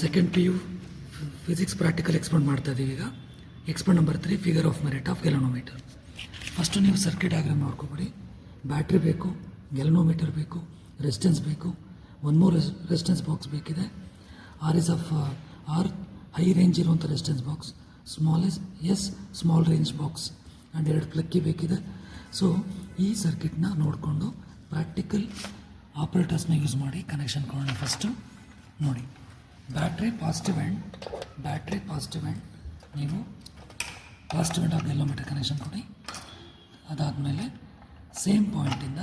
Second PU physics practical experiment ಮಾಡ್ತಾ ಇದ್ದೀವಿ. ಈಗ experiment number 3 figure of merit of galvanometer. First ನೀವು circuit diagram ನೋಡ್ಕೊಬಿಡಿ. ಬ್ಯಾಟ್ರಿ ಬೇಕು, ಗ್ಯಾಲನೋಮೀಟರ್ ಬೇಕು, ರೆಸಿಸ್ಟೆನ್ಸ್ ಬೇಕು, ಒನ್ ಮೋರ್ ರೆಸಿಸ್ಟೆನ್ಸ್ ಬಾಕ್ಸ್ ಬೇಕಿದೆ. ಆರ್ ಹೈ ರೇಂಜ್ ಇರುವಂಥ resistance box, small range box and 2 plug key ಬೇಕಿದೆ. ಸೊ ಈ ಸರ್ಕ್ಯೂಟ್ನ ನೋಡಿಕೊಂಡು ಪ್ರಾಕ್ಟಿಕಲ್ ಆಪ್ರೇಟರ್ಸ್ನ ಯೂಸ್ ಮಾಡಿ ಕನೆಕ್ಷನ್ ಕೊಡೋಣ. ಫಸ್ಟು ನೋಡಿ, ಬ್ಯಾಟ್ರಿ ಪಾಸಿಟಿವ್ ಎಂಡ್ ನೀವು positive end of galvanometer connection ಕೊಡಿ. ಅದಾದಮೇಲೆ ಸೇಮ್ ಪಾಯಿಂಟಿಂದ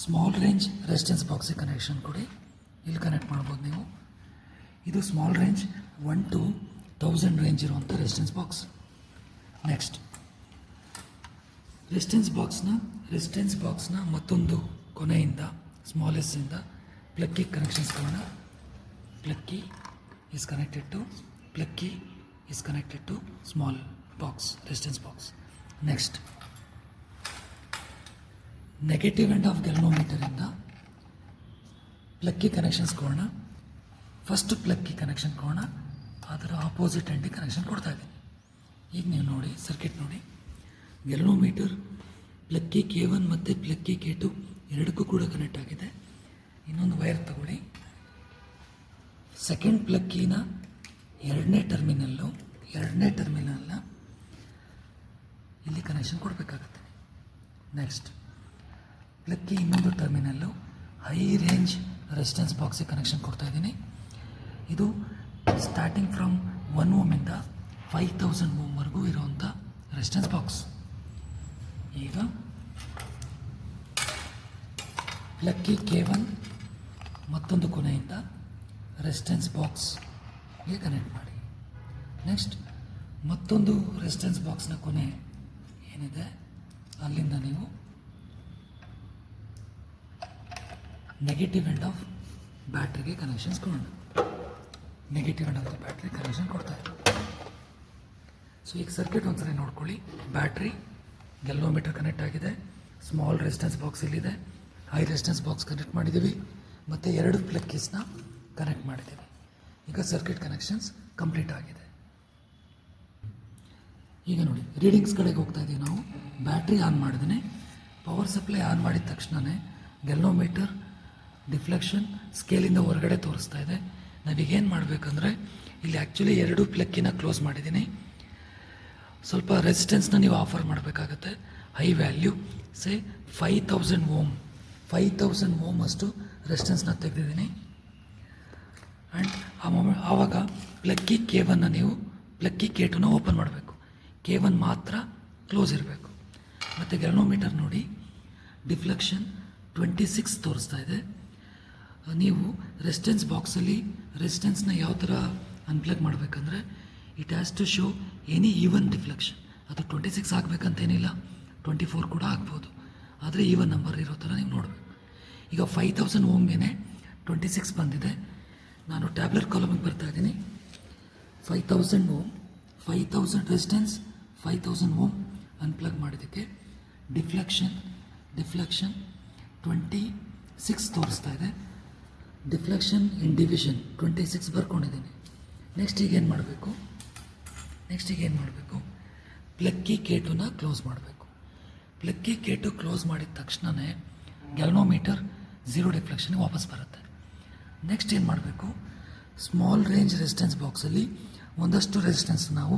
ಸ್ಮಾಲ್ ರೇಂಜ್ ರೆಸಿಸ್ಟೆನ್ಸ್ ಬಾಕ್ಸಿಗೆ ಕನೆಕ್ಷನ್ ಕೊಡಿ. ಇಲ್ಲಿ ಕನೆಕ್ಟ್ ಮಾಡ್ಬೋದು ನೀವು. ಇದು ಸ್ಮಾಲ್ ರೇಂಜ್ 1 to 1000 ರೇಂಜ್ ಇರುವಂಥ ರೆಸಿಸ್ಟೆನ್ಸ್ ಬಾಕ್ಸ್. ನೆಕ್ಸ್ಟ್ ರೆಸಿಸ್ಟೆನ್ಸ್ ಬಾಕ್ಸ್ನ ಮತ್ತೊಂದು ಕೊನೆಯಿಂದ ಸ್ಮಾಲೆಸ್ಟಿಂದ ಪ್ಲಕ್ಕಿಗೆ ಕನೆಕ್ಷನ್ಸ್ ಕೊಡೋಣ. Plug key is connected to small box, resistance box. Next negative end of ಗ್ಯಾಲನೋಮೀಟರಿಂದ ಪ್ಲಕ್ಕಿ ಕನೆಕ್ಷನ್ಸ್ ಕೊಡೋಣ. ಫಸ್ಟ್ ಪ್ಲಕ್ಕಿ ಕನೆಕ್ಷನ್ ಕೊಡೋಣ, ಅದರ ಆಪೋಸಿಟ್ ಎಂಡಿಗೆ ಕನೆಕ್ಷನ್ ಕೊಡ್ತಾ ಇದ್ದೀನಿ. ಈಗ ನೀವು ನೋಡಿ, ಸರ್ಕ್ಯೂಟ್ ನೋಡಿ, ಗ್ಯಾಲನೋಮೀಟರ್ ಪ್ಲಕ್ಕಿ K1 ಮತ್ತು ಪ್ಲಕ್ಕಿ K2 ಎರಡಕ್ಕೂ ಕೂಡ ಕನೆಕ್ಟ್ ಆಗಿದೆ. ಇನ್ನೊಂದು ವೈರ್ ತಗೊಳ್ಳಿ. ಸೆಕೆಂಡ್ ಪ್ಲಕ್ಕಿನ ಎರಡನೇ ಟರ್ಮಿನಲ್ನ ಇಲ್ಲಿ ಕನೆಕ್ಷನ್ ಕೊಡಬೇಕಾಗುತ್ತೆ. ನೆಕ್ಸ್ಟ್ ಪ್ಲಕ್ಕಿ ಇನ್ನೊಂದು ಟರ್ಮಿನಲ್ಲು ಹೈ ರೇಂಜ್ ರೆಸಿಸ್ಟೆನ್ಸ್ ಬಾಕ್ಸಿಗೆ ಕನೆಕ್ಷನ್ ಕೊಡ್ತಾ ಇದ್ದೀನಿ. ಇದು ಸ್ಟಾರ್ಟಿಂಗ್ ಫ್ರಮ್ 1 Ohm ಇಂದ 5000 Ohm ವರೆಗೂ ಇರುವಂಥ ರೆಸಿಸ್ಟೆನ್ಸ್ ಬಾಕ್ಸ್. ಈಗ ಪ್ಲಕ್ಕಿ K1 ಮತ್ತೊಂದು ಕೊನೆಯಿಂದ ರೆಸಿಸ್ಟೆನ್ಸ್ ಬಾಕ್ಸ್ಗೆ ಕನೆಕ್ಟ್ ಮಾಡಿ. ನೆಕ್ಸ್ಟ್ ಮತ್ತೊಂದು ರೆಸಿಸ್ಟೆನ್ಸ್ ಬಾಕ್ಸ್ನ ಕೊನೆ ಏನಿದೆ ಅಲ್ಲಿಂದ ನೀವು ನೆಗೆಟಿವ್ ಎಂಡ್ ಆಫ್ ಬ್ಯಾಟ್ರಿಗೆ ಕನೆಕ್ಷನ್ಸ್ ಕೊಡೋಣ. Negative end of the battery connection ಕೊಡ್ತಾ ಇದ್ದೀವಿ. ಸೊ ಈಗ ಸರ್ಕ್ಯೂಟ್ ಒಂದ್ಸರಿ ನೋಡ್ಕೊಳ್ಳಿ. ಬ್ಯಾಟ್ರಿ ಗ್ಯಾಲನೋಮೀಟರ್ ಕನೆಕ್ಟ್ ಆಗಿದೆ, ಸ್ಮಾಲ್ ರೆಸಿಸ್ಟೆನ್ಸ್ ಬಾಕ್ಸ್ ಇಲ್ಲಿದೆ, ಹೈ ರೆಸಿಸ್ಟೆನ್ಸ್ ಬಾಕ್ಸ್ ಕನೆಕ್ಟ್ ಮಾಡಿದ್ದೀವಿ, ಮತ್ತು 2 ಪ್ಲಕ್ಕೀಸ್ನ ಕನೆಕ್ಟ್ ಮಾಡಿದ್ದೀವಿ. ಈಗ ಸರ್ಕ್ಯೂಟ್ ಕನೆಕ್ಷನ್ಸ್ ಕಂಪ್ಲೀಟ್ ಆಗಿದೆ. ಈಗ ನೋಡಿ, ರೀಡಿಂಗ್ಸ್ ಕಡೆಗೆ ಹೋಗ್ತಾ ಇದ್ದೀವಿ ನಾವು. ಬ್ಯಾಟ್ರಿ ಆನ್ ಮಾಡಿದ್ರೆ ಪವರ್ ಸಪ್ಲೈ ಆನ್ ಮಾಡಿದ ತಕ್ಷಣವೇ ಗ್ಯಾಲನೋಮೀಟರ್ ಡಿಫ್ಲೆಕ್ಷನ್ ಸ್ಕೇಲಿಂದ ಹೊರಗಡೆ ತೋರಿಸ್ತಾ ಇದೆ. ನಾವೀಗೇನು ಮಾಡಬೇಕಂದ್ರೆ, ಇಲ್ಲಿ ಆ್ಯಕ್ಚುಲಿ 2 ಪ್ಲಕ್ಕಿನ ಕ್ಲೋಸ್ ಮಾಡಿದ್ದೀನಿ. ಸ್ವಲ್ಪ ರೆಸಿಸ್ಟೆನ್ಸ್ನ ನೀವು ಆಫರ್ ಮಾಡಬೇಕಾಗತ್ತೆ. ಹೈ ವ್ಯಾಲ್ಯೂ ಸೇ 5000 Ohm ಅಷ್ಟು ರೆಸಿಸ್ಟೆನ್ಸ್ನ ತೆಗೆದಿದ್ದೀನಿ. ಆ್ಯಂಡ್ ಆವಾಗ ಪ್ಲಕ್ಕಿ K1ನ ನೀವು ಪ್ಲಕ್ಕಿ K2ನ ಓಪನ್ ಮಾಡಬೇಕು. K1 ಮಾತ್ರ ಕ್ಲೋಸ್ ಇರಬೇಕು. ಮತ್ತು ಗ್ಯಾಲನೋಮೀಟರ್ ನೋಡಿ, ಡಿಫ್ಲೆಕ್ಷನ್ 26 ತೋರಿಸ್ತಾ ಇದೆ. ನೀವು ರೆಸಿಸ್ಟೆನ್ಸ್ ಬಾಕ್ಸಲ್ಲಿ ರೆಸಿಸ್ಟೆನ್ಸ್ನ ಯಾವ ಥರ ಅನ್ಪ್ಲಗ್ ಮಾಡಬೇಕಂದ್ರೆ, it has to show any even deflection. ಅದು 26 ಆಗಬೇಕಂತೇನಿಲ್ಲ, 24 ಕೂಡ ಆಗ್ಬೋದು, ಆದರೆ ಈವನ್ ನಂಬರ್ ಇರೋ ಥರ ನೀವು ನೋಡಬೇಕು. ಈಗ 5000 Ohmಗೆ 26 ಬಂದಿದೆ. ನಾನು ಟ್ಯಾಬ್ಲೆಟ್ ಕಾಲಮಿಗೆ ಬರ್ತಾ ಇದ್ದೀನಿ. 5000 Ohm, 5000 ರೆಸಿಸ್ಟೆನ್ಸ್, 5000 Ohm ಅನ್ಪ್ಲಗ್ ಮಾಡಿದ್ದಕ್ಕೆ ಡಿಫ್ಲೆಕ್ಷನ್ 26 ತೋರಿಸ್ತಾ ಇದೆ. ಡಿಫ್ಲೆಕ್ಷನ್ ಇನ್ ಡಿವಿಷನ್ 26 ಬರ್ಕೊಂಡಿದ್ದೀನಿ. ನೆಕ್ಸ್ಟ್ ಈಗ ಏನು ಮಾಡಬೇಕು, ಪ್ಲಕ್ಕಿ K2ನ ಕ್ಲೋಸ್ ಮಾಡಬೇಕು. ಪ್ಲಕ್ಕಿ K2 ಕ್ಲೋಸ್ ಮಾಡಿದ ತಕ್ಷಣವೇ ಗ್ಯಾಲನೋಮೀಟರ್ 0 ಡಿಫ್ಲೆಕ್ಷನ್ಗೆ ವಾಪಸ್ ಬರುತ್ತೆ. ನೆಕ್ಸ್ಟ್ ಏನು ಮಾಡಬೇಕು, ಸ್ಮಾಲ್ ರೇಂಜ್ ರೆಸಿಸ್ಟೆನ್ಸ್ ಬಾಕ್ಸಲ್ಲಿ ಒಂದಷ್ಟು ರೆಸಿಸ್ಟೆನ್ಸ್ ನಾವು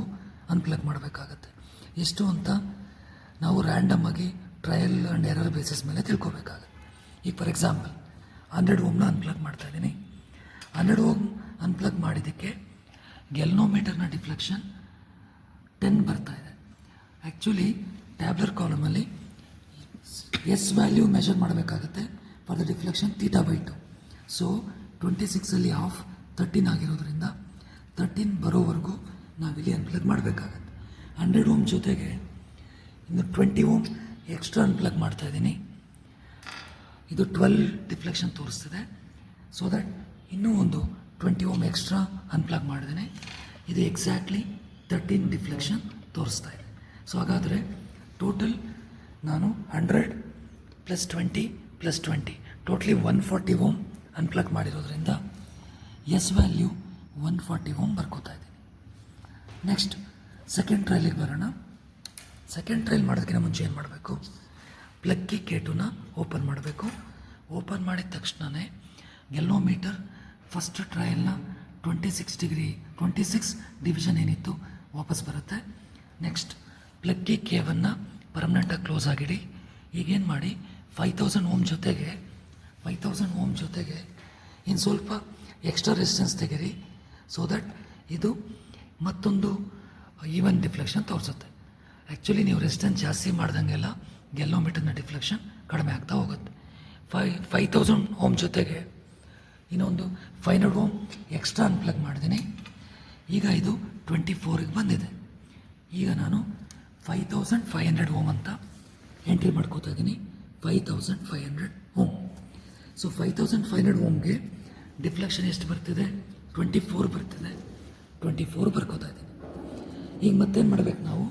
ಅನ್ಪ್ಲಗ್ ಮಾಡಬೇಕಾಗತ್ತೆ. ಎಷ್ಟು ಅಂತ ನಾವು ರ್ಯಾಂಡಮ್ ಆಗಿ ಟ್ರಯಲ್ ಆ್ಯಂಡ್ ಎರರ್ ಬೇಸಿಸ್ ಮೇಲೆ ತಿಳ್ಕೊಬೇಕಾಗತ್ತೆ. ಈಗ ಫಾರ್ ಎಕ್ಸಾಂಪಲ್ 100 Ohmನ ಅನ್ಪ್ಲಗ್ ಮಾಡ್ತಾ ಇದ್ದೀನಿ. 100 Ohm ಅನ್ಪ್ಲಗ್ ಮಾಡಿದ್ದಕ್ಕೆ ಗ್ಯಾಲನೋಮೀಟರ್ನ ಡಿಫ್ಲೆಕ್ಷನ್ 10 ಬರ್ತಾ ಇದೆ. ಆ್ಯಕ್ಚುಲಿ ಟ್ಯಾಬ್ಲೆಟ್ ಕಾಲಮಲ್ಲಿ ವ್ಯಾಲ್ಯೂ ಮೆಷರ್ ಮಾಡಬೇಕಾಗತ್ತೆ ಫಾರ್ ದ ಡಿಫ್ಲೆಕ್ಷನ್ θ/2. ಸೊ 26ಅಲ್ಲಿ ಆಫ್ 13 ಆಗಿರೋದ್ರಿಂದ 13 ಬರೋವರೆಗೂ ನಾವಿಲ್ಲಿ ಅನ್ಪ್ಲಗ್ ಮಾಡಬೇಕಾಗತ್ತೆ. 100 Ohm ಜೊತೆಗೆ ಇನ್ನು 20 Ohm ಎಕ್ಸ್ಟ್ರಾ ಅನ್ಪ್ಲಗ್ ಮಾಡ್ತಾ ಇದ್ದೀನಿ. ಇದು 12 ಡಿಫ್ಲೆಕ್ಷನ್ ತೋರಿಸ್ತಿದೆ. ಸೊ ದಟ್ ಇನ್ನೂ ಒಂದು 20 Ohm ಎಕ್ಸ್ಟ್ರಾ ಅನ್ಪ್ಲಗ್ ಮಾಡಿದ್ದೀನಿ. ಇದು ಎಕ್ಸಾಕ್ಟ್ಲಿ 13 ಡಿಫ್ಲೆಕ್ಷನ್ ತೋರಿಸ್ತಾ ಇದೆ. ಸೊ ಹಾಗಾದರೆ ಟೋಟಲ್ ನಾನು 100 + 20 + 20 ಟೋಟ್ಲಿ 140 Ohm ಅನ್ಪ್ಲಗ್ ಮಾಡಿರೋದ್ರಿಂದ ಎಸ್ ವ್ಯಾಲ್ಯೂ 140 ಓಮ್ ಬರ್ಕೋತಾ ಇದ್ದೀನಿ. ನೆಕ್ಸ್ಟ್ ಸೆಕೆಂಡ್ ಟ್ರಯಲಿಗೆ ಬರೋಣ. ಸೆಕೆಂಡ್ ಟ್ರಯಲ್ ಮಾಡೋದಕ್ಕಿಂತ ಮುಂಚೆ ಏನು ಮಾಡಬೇಕು, ಪ್ಲಗ್ಗಿ K2ನ ಓಪನ್ ಮಾಡಬೇಕು. ಓಪನ್ ಮಾಡಿದ ತಕ್ಷಣವೇ ಗೆಲ್ನೋಮೀಟರ್ ಫಸ್ಟ್ ಟ್ರಯಲ್ನ 26 ಡಿವಿಷನ್ ಏನಿತ್ತು ವಾಪಸ್ ಬರುತ್ತೆ. ನೆಕ್ಸ್ಟ್ ಪ್ಲಗ್ಗಿ K1ನ ಪರ್ಮನೆಂಟಾಗಿ ಕ್ಲೋಸ್ ಆಗಿಡಿ. ಈಗೇನು ಮಾಡಿ 5000 ಓಮ್ ಜೊತೆಗೆ ಇನ್ನು ಸ್ವಲ್ಪ ಎಕ್ಸ್ಟ್ರಾ ರೆಸಿಸ್ಟೆನ್ಸ್ ತೆಗೀರಿ, ಸೊ ದಟ್ ಇದು ಮತ್ತೊಂದು ಈವನ್ ಡಿಫ್ಲೆಕ್ಷನ್ ತೋರಿಸುತ್ತೆ. ಆ್ಯಕ್ಚುಲಿ ನೀವು ರೆಸಿಸ್ಟೆನ್ಸ್ ಜಾಸ್ತಿ ಮಾಡ್ದಂಗೆಲ್ಲ ಗೆಲ್ನೋಮೀಟರ್ನ ಡಿಫ್ಲೆಕ್ಷನ್ ಕಡಿಮೆ ಆಗ್ತಾ ಹೋಗುತ್ತೆ. 5000 ಓಮ್ ಜೊತೆಗೆ ಇನ್ನೊಂದು 500 ಓಮ್ ಎಕ್ಸ್ಟ್ರಾ ಅನ್ಪ್ಲಗ್ ಮಾಡಿದ್ದೀನಿ. ಈಗ ಇದು 24ಗೆ ಬಂದಿದೆ. ಈಗ ನಾನು 5500 ಓಮ್ ಅಂತ ಎಂಟ್ರಿ ಮಾಡ್ಕೋತಾ ಇದ್ದೀನಿ. 5500 ಓಮ್. ಸೊ 5500 ಓಮ್ಗೆ ಡಿಫ್ಲೆಕ್ಷನ್ ಎಷ್ಟು ಬರ್ತಿದೆ, 24 ಬರ್ತಿದೆ. 24 ಬರ್ಕೋತಾ ಇದ್ದೀನಿ. ಈಗ ಮತ್ತೇನು ಮಾಡಬೇಕು, ನಾವು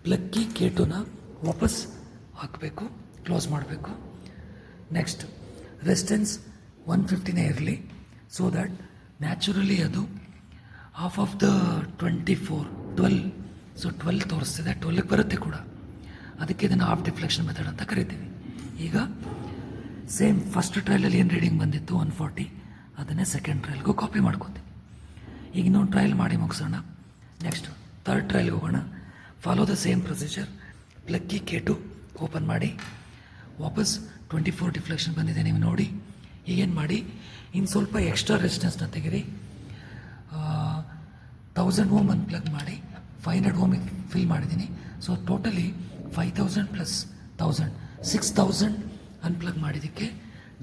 ಪ್ಲಗ್ಗಿ K2ನ ವಾಪಸ್ ಹಾಕಬೇಕು, ಕ್ಲೋಸ್ ಮಾಡಬೇಕು. ನೆಕ್ಸ್ಟ್ ರೆಸಿಸ್ಟೆನ್ಸ್ 150ನೇ ಇರಲಿ, ಸೊ ದ್ಯಾಟ್ ನ್ಯಾಚುರಲಿ ಅದು ಹಾಫ್ ಆಫ್ ದ 12 ಸೊ 12 ತೋರಿಸ್ತಿದೆ, 12ಗೆ ಬರುತ್ತೆ ಕೂಡ. ಅದಕ್ಕೆ ಇದನ್ನು ಹಾಫ್ ಡಿಫ್ಲೆಕ್ಷನ್ ಮೆಥಡ್ ಅಂತ ಕರಿತೀವಿ. ಈಗ ಸೇಮ್ ಫಸ್ಟ್ ಟ್ರಯಲಲ್ಲಿ ಏನು ರೀಡಿಂಗ್ ಬಂದಿತ್ತು 140, ಅದನ್ನೇ ಸೆಕೆಂಡ್ ಟ್ರಯಲ್ಗೂ ಕಾಪಿ ಮಾಡ್ಕೋತೀವಿ. ಈಗ ಇನ್ನೊಂದು ಟ್ರಯಲ್ ಮಾಡಿ ಮುಗಿಸೋಣ. ನೆಕ್ಸ್ಟ್ ಥರ್ಡ್ ಟ್ರಯಲ್ಗೆ ಹೋಗೋಣ. Follow the same procedure. Plug key K2 open ಮಾಡಿ, ವಾಪಸ್ 24 ಡಿಫ್ಲೆಕ್ಷನ್ ಬಂದಿದೆ ನೀವು ನೋಡಿ. ಈಗೇನು ಮಾಡಿ, ಇನ್ನು ಸ್ವಲ್ಪ ಎಕ್ಸ್ಟ್ರಾ ರೆಸಿಸ್ಟೆನ್ಸ್ನ ತೆಗೀರಿ. 1000 ಓಮ್ ಅನ್ಪ್ಲಗ್ ಮಾಡಿ 500 ಓಮಿಗೆ ಫಿಲ್ ಮಾಡಿದ್ದೀನಿ. ಸೊ ಟೋಟಲಿ 5000 ಪ್ಲಸ್ 1000 6000 ಅನ್ಪ್ಲಗ್ ಮಾಡಿದ್ದಕ್ಕೆ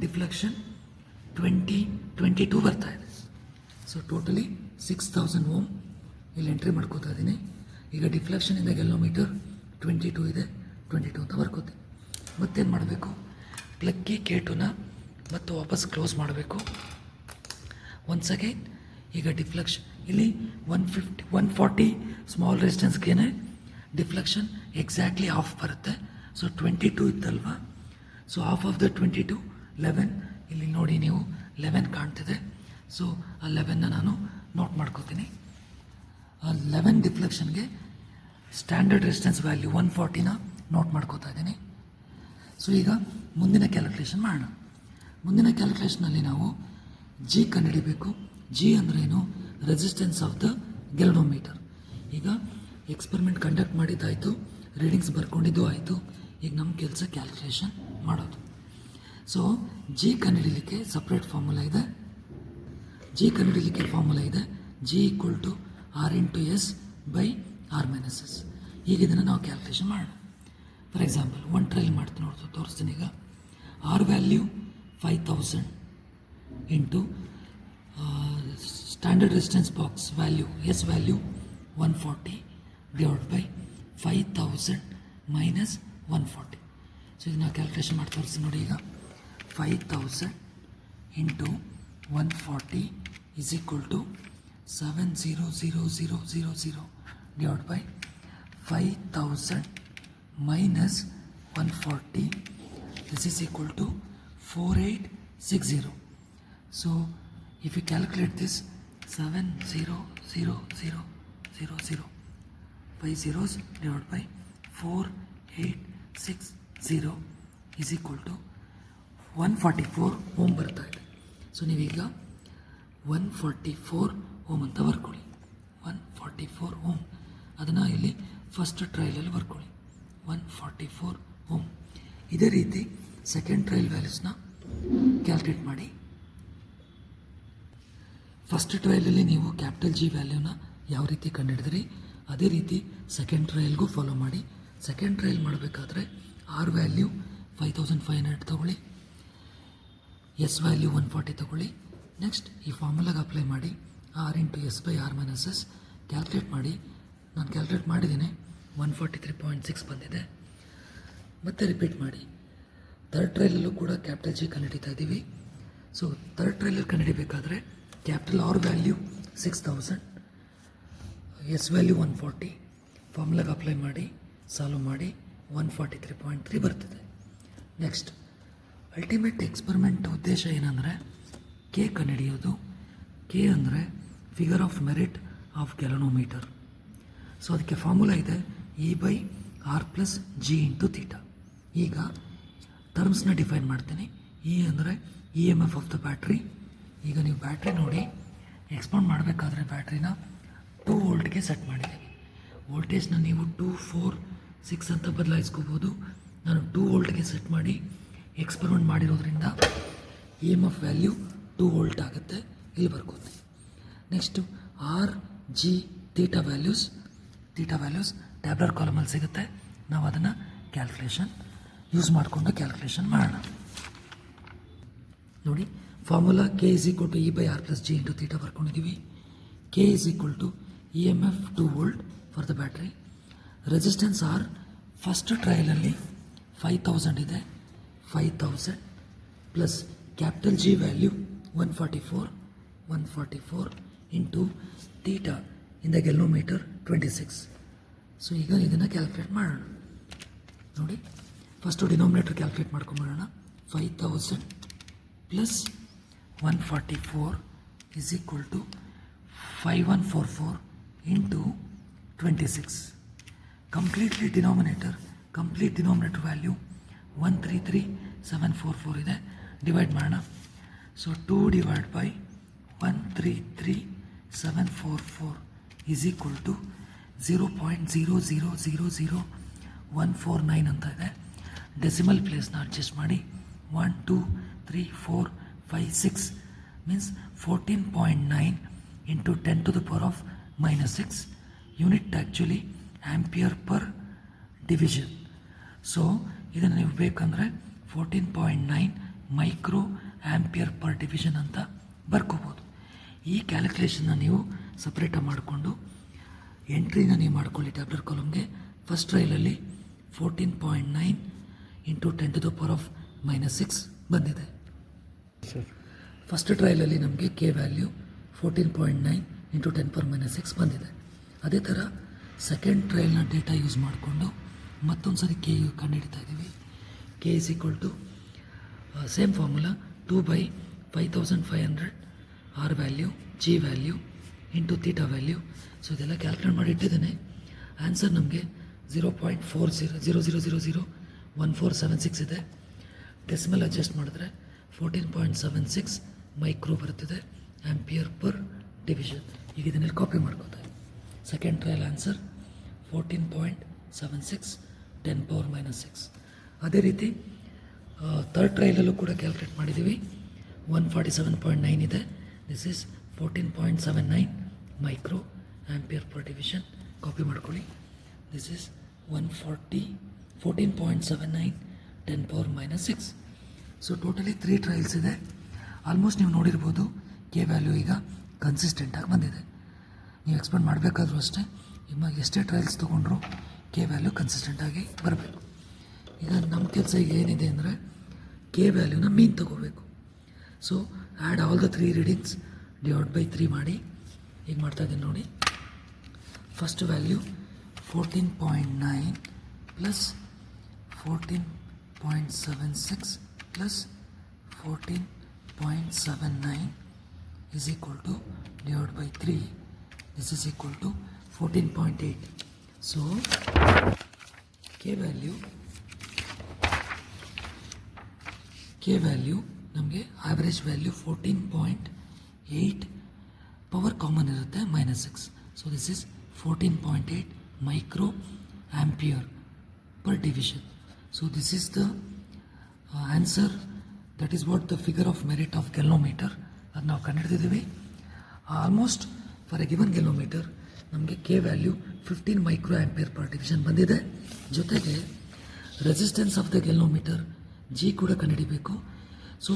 ಡಿಫ್ಲೆಕ್ಷನ್ 22 ಬರ್ತಾ ಇದೆ. ಸೊ ಟೋಟಲಿ 6000 ಓಮ್ ಇಲ್ಲಿ ಎಂಟ್ರಿ ಮಾಡ್ಕೋತಾ ಇದ್ದೀನಿ. ಈಗ ಡಿಫ್ಲೆಕ್ಷನಿಂದ ಗೆಲ್ನೋಮೀಟರ್ 22 ಇದೆ, 22 ಅಂತ ಬರ್ಕೋತೀನಿ. ಮತ್ತೇನು ಮಾಡಬೇಕು, ಪ್ಲಗ್ಗಿ K2ನ ಮತ್ತು ವಾಪಸ್ ಕ್ಲೋಸ್ ಮಾಡಬೇಕು. ಒನ್ಸ್ ಅಗೈನ್ ಈಗ ಡಿಫ್ಲೆಕ್ಷನ್ ಇಲ್ಲಿ 140 ಸ್ಮಾಲ್ ರೆಸಿಸ್ಟೆನ್ಸ್ಗೇನೆ ಡಿಫ್ಲೆಕ್ಷನ್ ಎಕ್ಸಾಕ್ಟ್ಲಿ ಹಾಫ್ ಬರುತ್ತೆ. ಸೊ 22 ಇತ್ತಲ್ವಾ, ಸೊ ಹಾಫ್ ಆಫ್ ದ 22 11 ಇಲ್ಲಿ ನೋಡಿ ನೀವು 11 ಕಾಣ್ತಿದೆ. ಸೊ ಆ 11ನ ನಾನು ನೋಟ್ ಮಾಡ್ಕೋತೀನಿ. ಆ 11 ಡಿಫ್ಲೆಕ್ಷನ್ಗೆ ಸ್ಟ್ಯಾಂಡರ್ಡ್ ರೆಸಿಸ್ಟೆನ್ಸ್ ವ್ಯಾಲ್ಯೂ 140ನ ನೋಟ್ ಮಾಡ್ಕೋತಾ ಇದ್ದೀನಿ. ಸೊ ಈಗ ಮುಂದಿನ ಕ್ಯಾಲ್ಕುಲೇಷನ್ ಮಾಡೋಣ. ಮುಂದಿನ ಕ್ಯಾಲ್ಕುಲೇಷನಲ್ಲಿ ನಾವು ಜಿ ಕಂಡುಹಿಡಿಬೇಕು. ಜಿ ಅಂದ್ರೇನು, ರೆಸಿಸ್ಟೆನ್ಸ್ ಆಫ್ ದ ಗೆಲ್ನೋಮೀಟರ್. ಈಗ ಎಕ್ಸ್ಪೆರಿಮೆಂಟ್ ಕಂಡಕ್ಟ್ ಮಾಡಿದ್ದಾಯಿತು, ರೀಡಿಂಗ್ಸ್ ಬರ್ಕೊಂಡಿದ್ದು ಆಯಿತು. ಈಗ ನಮ್ಮ ಕೆಲಸ ಕ್ಯಾಲ್ಕುಲೇಷನ್ ಮಾಡೋದು. ಸೊ ಜಿ ಕಂಡುಹಿಡಲಿಕ್ಕೆ ಸಪ್ರೇಟ್ ಫಾರ್ಮುಲಾ ಇದೆ. G equal to R into S by R minus S. ಈಗ ಇದನ್ನು ನಾವು ಕ್ಯಾಲ್ಕುಲೇಷನ್ ಮಾಡೋಣ. ಫಾರ್ ಎಕ್ಸಾಂಪಲ್ ಒಂದು ಟ್ರಯಲ್ ಮಾಡ್ತೀನಿ, ತೋರಿಸ್ತೀನಿ. ಈಗ R value 5000 into standard resistance box value S value 140 divide by 5000 minus 140. So ಇದನ್ನ ಕ್ಯಾಲ್ಕುಲೇಷನ್ ಮಾಡಿ ತೋರಿಸ್ತೀನಿ ನೋಡಿ. ಈಗ 5000 into 140 is equal to 7000000 divide by 5000 minus 140. This is equal to 4860. So if you calculate this, 7000000 5 zeros divided by 4860 is equal to 144 ohm ಬರ್ತಾ ಇದೆ. So ನೀವೀಗ 144 ohm ಅಂತ ಬರ್ಕೊಳ್ಳಿ. 144 ಓಮ್ ಅದನ್ನು ಇಲ್ಲಿ ಫಸ್ಟ್ ಟ್ರಯಲಲ್ಲಿ ಬರ್ಕೊಳ್ಳಿ. 144 ಓಮ್. ಇದೇ ರೀತಿ ಸೆಕೆಂಡ್ ಟ್ರಯಲ್ ವ್ಯಾಲ್ಯೂಸ್ನ ಕ್ಯಾಲ್ಕುಲೇಟ್ ಮಾಡಿ. ಫಸ್ಟ್ ಟ್ರಯಲಲ್ಲಿ ನೀವು ಕ್ಯಾಪಿಟಲ್ G ವ್ಯಾಲ್ಯೂನ ಯಾವ ರೀತಿ ಕಂಡುಹಿಡಿದ್ರಿ ಅದೇ ರೀತಿ ಸೆಕೆಂಡ್ ಟ್ರಯಲ್ಗೂ ಫಾಲೋ ಮಾಡಿ. ಸೆಕೆಂಡ್ ಟ್ರಯಲ್ ಮಾಡಬೇಕಾದ್ರೆ R ವ್ಯಾಲ್ಯೂ 5500 ತಗೊಳ್ಳಿ, S ವ್ಯಾಲ್ಯೂ 140 ತಗೊಳ್ಳಿ. ನೆಕ್ಸ್ಟ್ ಈ ಫಾರ್ಮುಲಾಗೆ ಅಪ್ಲೈ ಮಾಡಿ. R into S by R minus S calculate ಮಾಡಿ. ನಾನು ಕ್ಯಾಲ್ಕುಲೇಟ್ ಮಾಡಿದ್ದೀನಿ, 143.6 ಬಂದಿದೆ. ಮತ್ತೆ ರಿಪೀಟ್ ಮಾಡಿ. ಥರ್ಡ್ ಟ್ರಯಲಲ್ಲೂ ಕೂಡ ಕ್ಯಾಪಿಟಲ್ G ಕಂಡುಹಿಡಿತಾ ಇದ್ದೀವಿ. ಸೊ ಥರ್ಡ್ ಟ್ರಯಲಲ್ಲಿ ಕಂಡುಹಿಡಿಬೇಕಾದ್ರೆ capital R value 6000, S value 140 ಫಾರ್ಮುಲಾಗೆ ಅಪ್ಲೈ ಮಾಡಿ, ಸಾಲ್ವ್ ಮಾಡಿ. 143.3 ಬರ್ತಿದೆ. ನೆಕ್ಸ್ಟ್ ಅಲ್ಟಿಮೇಟ್ ಎಕ್ಸ್ಪೆರಿಮೆಂಟ್ ಉದ್ದೇಶ ಏನಂದರೆ ಕೆ ಕಂಡುಹಿಡಿಯೋದು. ಕೆ ಅಂದರೆ figure of merit of galvanometer. So ಅದಕ್ಕೆ ಫಾರ್ಮುಲಾ ಇದೆ E/R+G ಇಂಟು ಥೀಟಾ. ಈಗ ಟರ್ಮ್ಸ್ನ ಡಿಫೈನ್ ಮಾಡ್ತೀನಿ. ಇ ಅಂದರೆ E M F of the battery. ಈಗ ನೀವು ಬ್ಯಾಟ್ರಿ ನೋಡಿ, ಎಕ್ಸ್ಪಾಂಡ್ ಮಾಡಬೇಕಾದ್ರೆ ಬ್ಯಾಟ್ರಿನ 2 ವೋಲ್ಟ್ಗೆ ಸೆಟ್ ಮಾಡಿದ್ದೀನಿ. ವೋಲ್ಟೇಜ್ನ ನೀವು 2, 4, 6 ಅಂತ ಬದಲಾಯಿಸ್ಕೋಬೋದು. ನಾನು 2 ವೋಲ್ಟ್ಗೆ ಸೆಟ್ ಮಾಡಿ ಎಕ್ಸ್ಪೆರಿಮೆಂಟ್ ಮಾಡಿರೋದ್ರಿಂದ E M F value 2 volt ಆಗುತ್ತೆ. ಇಲ್ಲಿ ಬರ್ಕೋತೀನಿ. Next R/G theta values tabular ಕಾಲಮಲ್ಲಿ ಸಿಗುತ್ತೆ. ನಾವು ಅದನ್ನು ಯೂಸ್ ಮಾಡಿಕೊಂಡು ಕ್ಯಾಲ್ಕುಲೇಷನ್ ಮಾಡೋಣ. ನೋಡಿ, ಫಾರ್ಮುಲಾ K=E/R+G ಇಂಟು ಥೀಟಾ ಬರ್ಕೊಂಡಿದ್ದೀವಿ. K=EMF 2 volt for the battery. Resistance R first ಟ್ರಯಲಲ್ಲಿ 5000 ಇದೆ. 5000 plus capital G value 144 into theta in the galvanometer 26. So ಈಗ ಇದನ್ನು ಕ್ಯಾಲ್ಕುಲೇಟ್ ಮಾಡೋಣ. ನೋಡಿ, first denominator calculate ಮಾಡ್ಕೊಂಬರೋಣ. 5000 plus 144 is equal to 5144 into 26. Complete denominator value 133744 ಇದೆ. Divide ಮಾಡೋಣ. So 2 divided by 133744 is equal to 0.0000149 ಅಂತ ಇದೆ. ಡೆಸಿಮಲ್ ಪ್ಲೇಸ್ನ ಅಡ್ಜಸ್ಟ್ ಮಾಡಿ 1, 2, 3, 4, 5, 6 means 14.9 into 10 to the power of -6 unit actually ampere per division. So ಇದನ್ನು ನೀವು ಬೇಕಂದರೆ 14.9 micro ampere per division ಅಂತ ಬರ್ಕೋಬೋದು. ಈ ಕ್ಯಾಲ್ಕುಲೇಷನ್ನ ನೀವು ಸಪ್ರೇಟಾಗಿ ಮಾಡಿಕೊಂಡು ಎಂಟ್ರಿನ ನೀವು ಮಾಡ್ಕೊಳ್ಳಿ ಟ್ಯಾಬ್ಲೆಟ್ ಕಾಲಮ್ಗೆ. ಫಸ್ಟ್ ಟ್ರಯಲಲ್ಲಿ 14.9 into 10 to the power of -6 ಬಂದಿದೆ. ಫಸ್ಟ್ ಟ್ರಯಲಲ್ಲಿ ನಮಗೆ ಕೆ ವ್ಯಾಲ್ಯೂ 14.9 ಇಂಟು 10⁻6 ಬಂದಿದೆ. ಅದೇ ಥರ ಸೆಕೆಂಡ್ ಟ್ರಯಲ್ನ ಡೇಟಾ ಯೂಸ್ ಮಾಡಿಕೊಂಡು ಮತ್ತೊಂದು ಸರಿ ಕೆ ಕಂಡುಹಿಡಿತಾ ಇದ್ದೀವಿ. K is equal to same formula 2/5500 R value, G value into theta value. So ಇದೆಲ್ಲ ಕ್ಯಾಲ್ಕುಲೇಟ್ ಮಾಡಿ ಇಟ್ಟಿದ್ದೇನೆ. ಆನ್ಸರ್ ನಮಗೆ 0.4000001476 ಇದೆ. ಡೆಸಿಮಲ್ ಅಡ್ಜಸ್ಟ್ ಮಾಡಿದ್ರೆ 14.76 ಮೈಕ್ರೋ ಬರುತ್ತಿದೆ ಆಂಪಿಯರ್ ಪರ್ ಡಿವಿಷನ್. ಈಗ ಇದನ್ನೆಲ್ಲ ಕಾಪಿ ಮಾಡ್ಕೋತಾರೆ. Second trial answer 14.76 10⁻⁻6. ಅದೇ ರೀತಿ ಥರ್ಡ್ ಟ್ರಯಲಲ್ಲೂ ಕೂಡ ಕ್ಯಾಲ್ಕುಲೇಟ್ ಮಾಡಿದ್ದೀವಿ. 147.9 ಇದೆ. This is 14.79 micro ampere per division. Copy ಮಾಡ್ಕೊಳ್ಳಿ. This is 14.79 10⁻⁻6. So totally 3 trials ಇದೆ. ಆಲ್ಮೋಸ್ಟ್ ನೀವು ನೋಡಿರ್ಬೋದು ಕೆ ವ್ಯಾಲ್ಯೂ ಈಗ ಕನ್ಸಿಸ್ಟೆಂಟಾಗಿ ಬಂದಿದೆ. ನೀವು ಎಕ್ಸ್ಪೆಕ್ಟ್ ಮಾಡಬೇಕಾದ್ರೂ ಅಷ್ಟೇ, ಇವಾಗ ಎಷ್ಟೇ ಟ್ರಯಲ್ಸ್ ತೊಗೊಂಡ್ರು ಕೆ ವ್ಯಾಲ್ಯೂ ಕನ್ಸಿಸ್ಟೆಂಟಾಗಿ ಬರಬೇಕು. ಈಗ ನಮ್ಮ ಕೆಲಸ ಈಗ ಏನಿದೆ ಅಂದರೆ ಕೆ ವ್ಯಾಲ್ಯೂನ ಮೀನ್ ತೊಗೋಬೇಕು. So add all the 3 readings divide by 3 ಮಾಡಿ. ಈಗ ಮಾಡ್ತಾಯಿದ್ದೀನಿ ನೋಡಿ. First value 14.9 plus 14.76 plus 14.79 is equal to divided by 3. This is equal to 14.8. So K value ನಮಗೆ ಆವ್ರೇಜ್ ವ್ಯಾಲ್ಯೂ 14.8 ಪವರ್ ಕಾಮನ್ ಇರುತ್ತೆ -6. So this is 14.8 micro ampere per division. So this is the answer. That is what the figure of merit of galvanometer. ಅದು ನಾವು ಕಂಡುಹಿಡಿದಿದ್ದೀವಿ. Almost for a given galvanometer ನಮಗೆ K value 15 micro ampere per division ಬಂದಿದೆ. ಜೊತೆಗೆ resistance of the galvanometer G ಕೂಡ ಕಂಡುಹಿಡಿಬೇಕು. So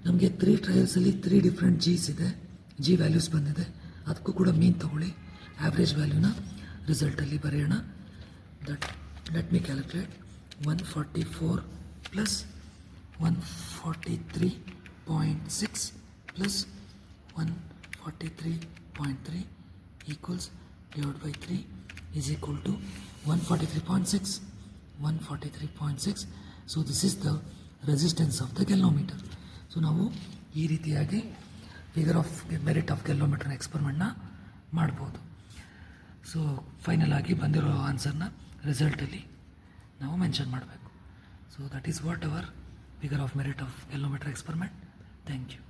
ನಮಗೆ 3 ಟ್ರಯಲ್ಸಲ್ಲಿ 3 different ಜೀಸ್ ಇದೆ, ಜಿ ವ್ಯಾಲ್ಯೂಸ್ ಬಂದಿದೆ. ಅದಕ್ಕೂ ಕೂಡ ಮೀನ್ ತಗೊಳ್ಳಿ. ಆವ್ರೇಜ್ ವ್ಯಾಲ್ಯೂನ ರಿಸಲ್ಟಲ್ಲಿ ಬರೆಯೋಣ. Let me calculate. 144 plus 143.6 plus 143.3 equals divided by 3 is equal to 143.6. 143.6. So this is the resistance of the galvanometer. So ನಾವು ಈ ರೀತಿಯಾಗಿ ಫಿಗರ್ ಆಫ್ ಮೆರಿಟ್ ಆಫ್ ಗೆಲ್ಲೋಮೀಟರ್ ಎಕ್ಸ್ಪರಿಮೆಂಟ್ನ ಮಾಡ್ಬೋದು. ಸೊ ಫೈನಲ್ ಆಗಿ ಬಂದಿರೋ ಆನ್ಸರ್ನ ರಿಸಲ್ಟಲ್ಲಿ ನಾವು ಮೆನ್ಷನ್ ಮಾಡಬೇಕು. So that is what our figure of merit of galvanometer experiment. Thank you.